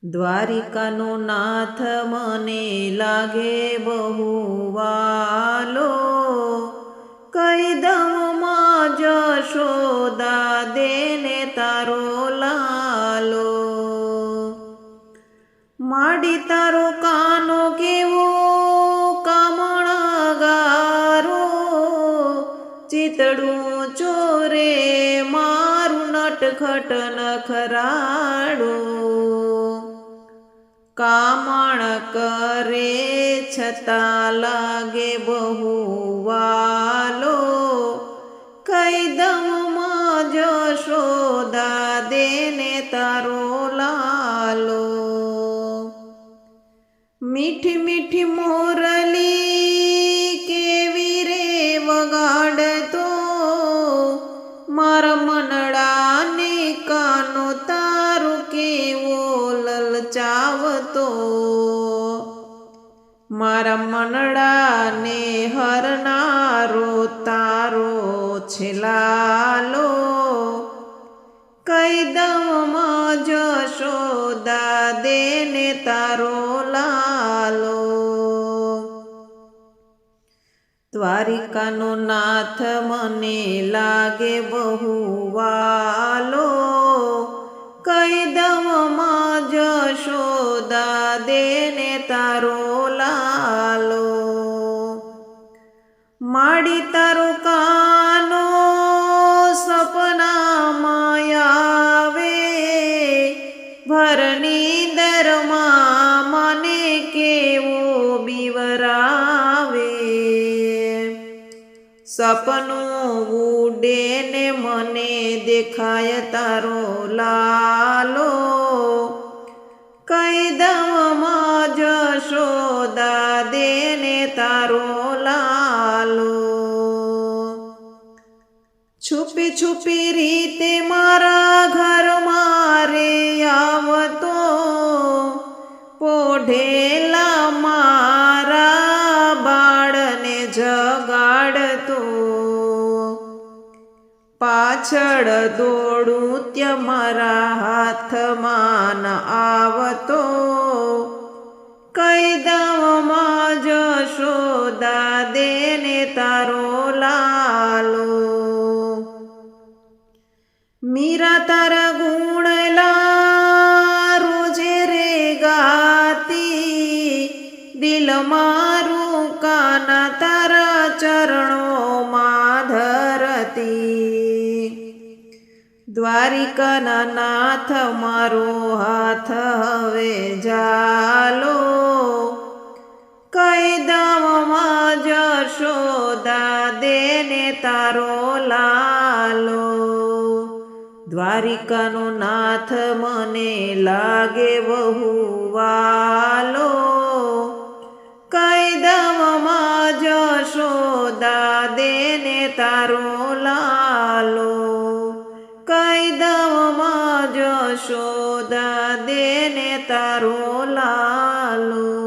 દ્વારિકાનો નાથ મને લાગે બહુ વાલો, કઈ દઉં માં જશોદા દેને તારો લાલો। માડી તારો કાનો કેવો કામણગારો, ચિતડું ચોરે મારું નટખટ નખરાડો। કામણ કરે છતાં લાગે બહુ વાલો, કઈ દઉં માં જશોદા દેને તારો લાલો। મીઠી મીઠી મોરલી કેવી રે વગાડતો, મારા મનડાને કાનો તારો કેવો લલચાવતો। મારા મનડાને હરનારો તારો છે લાલો, કઈ દઉં માં જશોદા દેને તારો લાલો। દ્વારિકાનો નાથ મને લાગે બહુ વાલો, કઈ દઉં માં જશોદા દેને તારો લાલો। માડી તારો કાનો સપનામાં આવે, ભરની દરમાં મને કેવો બીવરાવે। સપનું ઉડે ને મને દેખાય તારો લાલો, કઈ દઉં માં જશોદા દેને તારો લાલો। છુપી છુપી રીતે મારા ઘર મારે આવતો, પોઢેલા મારા બાળને જગાડતો। પાછળ દોડું ત્યાં મારા હાથમાં ન આવતો, કઈ દઉં માં જશોદા દેને તારો લાલો। મીરા તારા ગુણલા રોજે રે ગાતી, દિલ મારું કાના તારા ચરણોમાં ધરતી। દ્વારિકાના નાથ મારો હાથ હવે ઝાલો, કઈ દઉં માં જશોદા દેને તારો લાલો। દ્વારિકાનો નાથ મને લાગે બહુ વાલો, કઈ દઉં માં જશોદા દેને તારો લાલો। કઈ દઉં માં જશોદા દેને તારો લાલો।